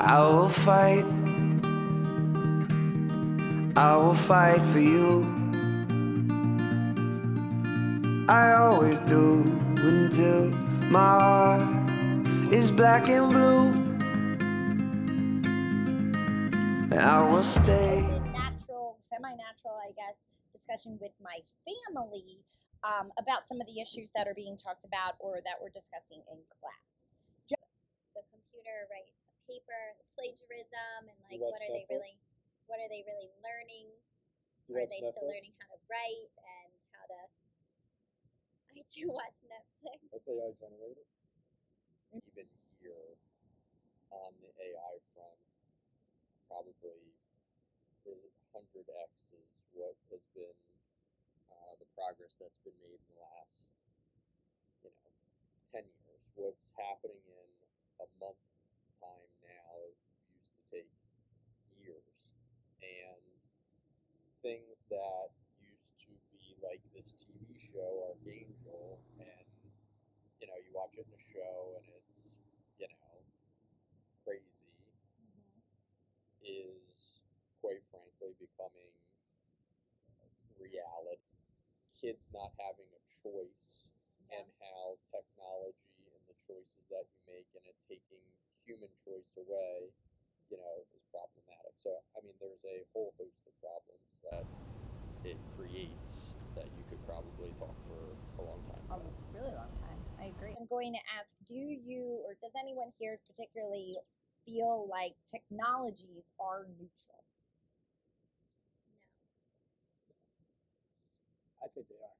I will fight, I will fight for you. I always do until my heart is black and blue. And I will stay. Natural, semi-natural, I guess, discussion with my family about some of the issues that are being talked about or that we're discussing in class. The computer, right? Paper, plagiarism, and like what are they really learning? Are they still learning how to write and how to? I do watch Netflix. That's AI generated. Even here on the AI front, probably 100x is what has been the progress that's been made in the last 10 years. What's happening in a month time now used to take years, and things that used to be like this TV show Archangel, and you watch it in a show and it's crazy, is quite frankly becoming reality. Kids not having a choice, and how technology and the choices that you make and it taking human choice away, is problematic. So, I mean, there's a whole host of problems that it creates that you could probably talk for a long time A about. really long time. I agree. I'm going to ask, do you or does anyone here particularly feel like technologies are neutral? I think they are.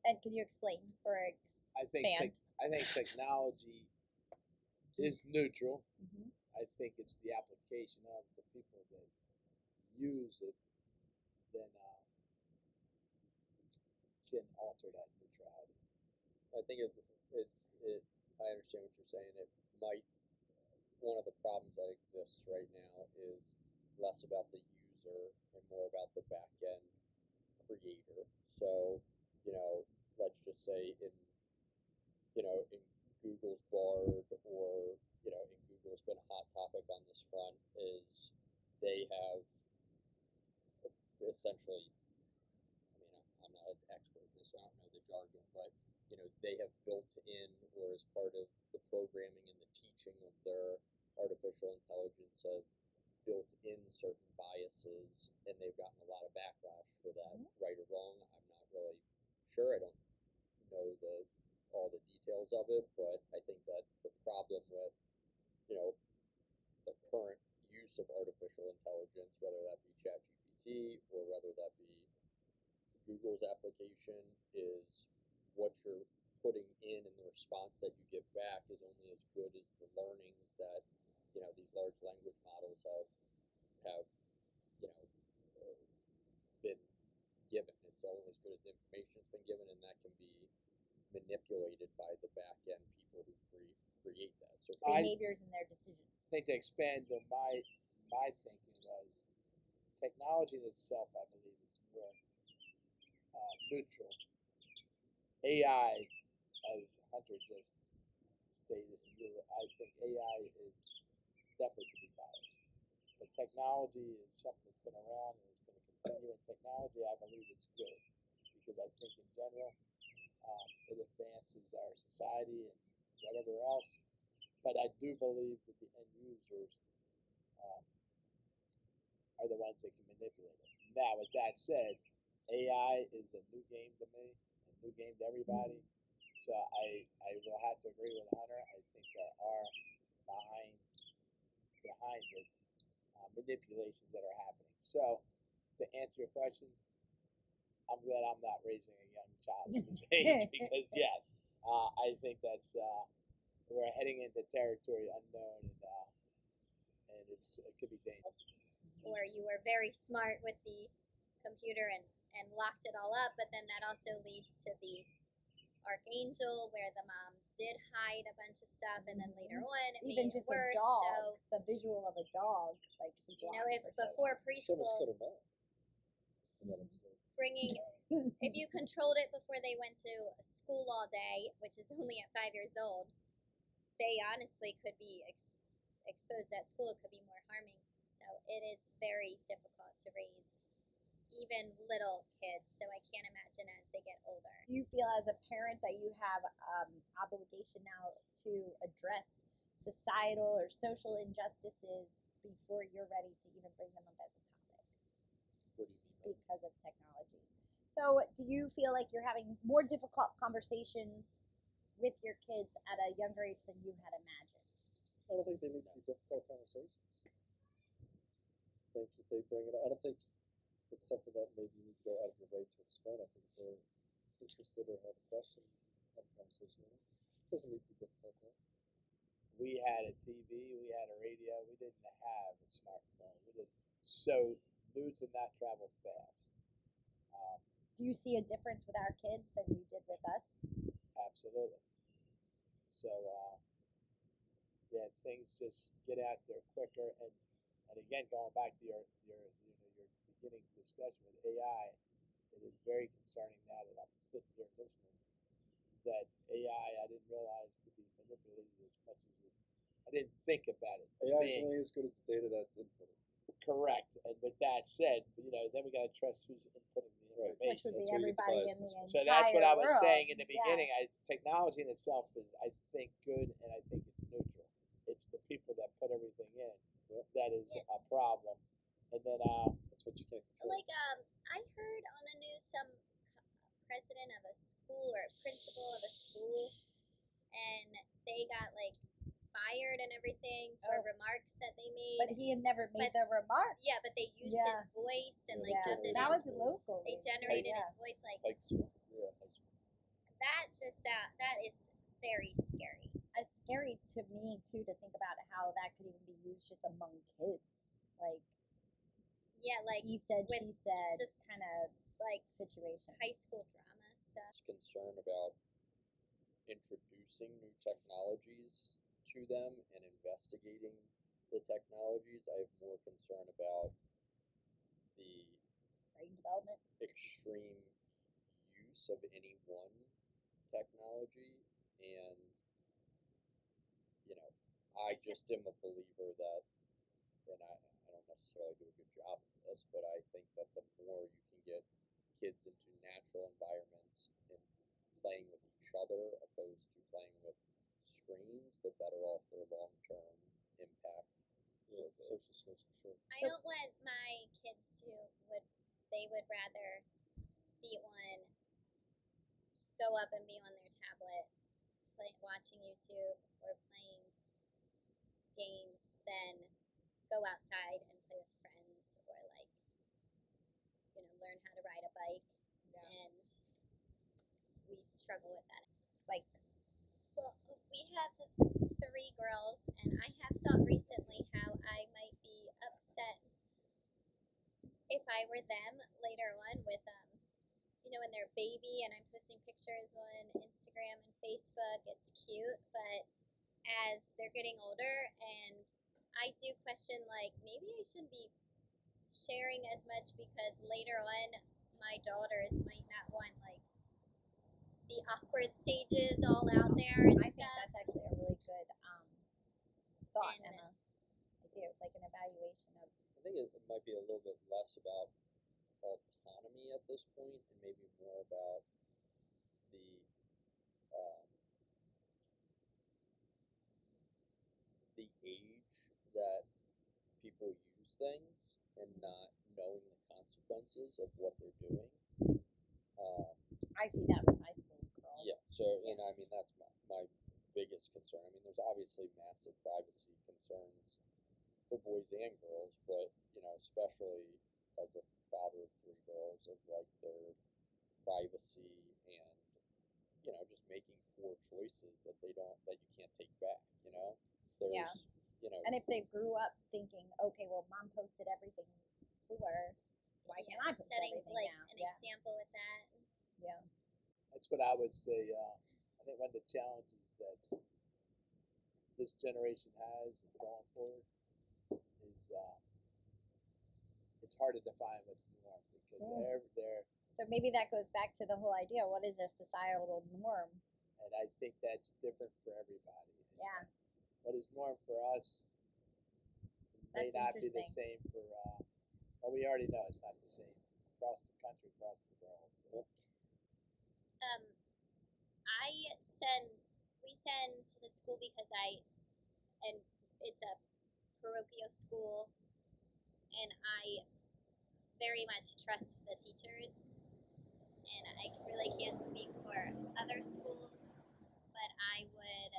And can you explain or I think expand? I think technology is neutral. Mhm. I think it's the application of the people that use it then can alter that neutrality. I think I understand what you're saying. It might, one of the problems that exists right now is less about the user and more about the back end creator. So, let's just say in Google's Bard, or in Google, it's been a hot topic on this front, is they have essentially, I mean, I'm not an expert in this, so I don't know the jargon, but they have built in, or as part of the programming and the teaching of their artificial intelligence, have built in certain biases, and they've gotten a lot of backlash for that, right or wrong. I'm not really sure. I don't know all the details of it, but I think that the problem with the current use of artificial intelligence, whether that be ChatGPT or whether that be Google's application, is what you're putting in and the response that you get back is only as good as the learnings that these large language models have been given. It's only as good as the information that's been given, and that can be manipulated by the back end people who create that. So Behaviors and their decisions. I think to expand on my thinking was technology in itself, I believe, is more neutral. AI, as Hunter just stated, I think AI is definitely to be biased. But technology is something that's been around and is going to continue. And technology, I believe, is good because I think in general it advances our society and whatever else. But I do believe that the end users um, are the ones that can manipulate it. Now, with that said, AI is a new game to me, a new game to everybody. So I will have to agree with Hunter. I think there are behind it manipulations that are happening. So to answer your question, I'm glad I'm not raising a young child at this age because yes, I think that's we're heading into territory unknown, and it could be dangerous. Or you were very smart with the computer and locked it all up, but then that also leads to the Archangel, where the mom did hide a bunch of stuff, and then later on it Even made just it worse. a dog, So the visual of a dog, like if before preschool, bringing if you controlled it before they went to school all day, which is only at 5 years old, they honestly could be exposed at school could be more harming. So it is very difficult to raise even little kids. So I can't imagine as they get older. Do you feel as a parent that you have obligation now to address societal or social injustices before you're ready to even bring them up as a topic What do you mean? by because of technology? So do you feel like you're having more difficult conversations with your kids at a younger age than you had imagined? I don't think they need to be difficult conversations. I think if they bring it up, I don't think it's something that maybe you need to go out of your way to explain. I think if they're interested or have a question, have a conversation with them. It doesn't need to be difficult, though. We had a TV, we had a radio, we didn't have a smartphone. So news did not travel fast. Do you see a difference with our kids than you did with us? Absolutely. So yeah, things just get out there quicker. And again, going back to your beginning discussion with AI, it is very concerning now that I'm sitting here listening that AI I didn't realize could be manipulated as much as I didn't think about it. AI is only as good as the data that's inputted. Correct. And with that said, then we got to trust who's inputting the Right. information. Which would be That's where you get the everybody in the biases. So that's what I was entire saying in world. the beginning. Technology in itself is, I think, good, and I think it's neutral. It's the people that put everything in Yep. that is Yes. a problem. And then, That's what you can't control. Like I heard on the news some president of a school or principal of a school, and they got like fired and everything for Oh. remarks that they made. But he had never made But- the remark. Yeah, but they used Yeah. his voice and like Yeah, dubbed it that in. was local. They generated yeah. his voice like High school. Yeah. High school. that. That is very scary. It's scary to me too to think about how that could even be used just among kids, like Yeah, like he said, with she said, just kind of like situation. high school drama stuff. Concern about introducing new technologies to them and investigating the technologies. I have more concern about the Brain development. extreme use of any one technology, and I just am a believer that, and I don't necessarily do a good job of this, but I think that the more you can get kids into natural environments and playing with each other opposed to playing with screens, the better off their long-term impact. Yeah, social skills for sure. I So- don't want my kids to they would rather be on go up and be on their tablet watching YouTube or playing games than go outside and play with friends or learn how to ride a bike. And we struggle with that. Like, Well, we have 3 girls, and I have thought recently how I might be upset if I were them later on with when they're baby and I'm posting pictures on Instagram and Facebook. It's cute, but as they're getting older, and I do question maybe I shouldn't be sharing as much because later on my daughters might not want the awkward stages all out there and I think stuff. that's actually a really good thought, And- Emma. I do like an evaluation of. I think it might be a little bit less about autonomy at this point, and maybe more about the age that people use things and not knowing the consequences of what they're doing. I see that with high school girls. Yeah. So, and I mean that's my biggest concern. I mean, there's obviously massive privacy concerns for boys and girls, but especially as a father of 3 girls, of their privacy and just making poor choices that you can't take back. There's Yeah. And if they grew up thinking, okay, well, mom posted everything to her, why can't I post setting everything now? an Yeah. example with that. Yeah. that's what I would say. I think one of the challenges that this generation has going forward is it's hard to define what's norm because they're So maybe that goes back to the whole idea. What is a societal norm? and I think that's different for everybody. Yeah. What is norm for us may That's not be the interesting. same for. Well, we already know it's not the same across the country, across the world. So. Um, we send to the school because and it's a parochial school, and I very much trust the teachers, and I really can't speak for other schools, but I would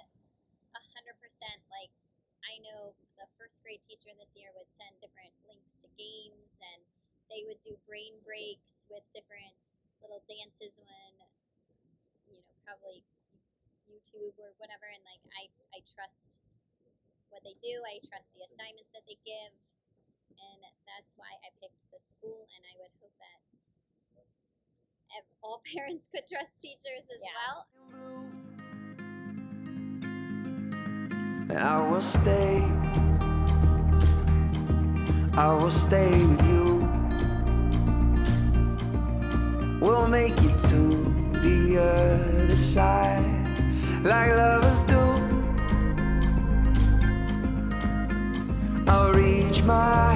100% like. I know the first grade teacher this year would send different links to games, and they would do brain breaks with different little dances when, probably YouTube or whatever. And like, I trust what they do. I trust the assignments that they give, and that's why I picked the school. And I would hope that all parents could trust teachers as Yeah. well. I will stay. I will stay with you. We'll make it to the other side, like lovers do. I'll reach my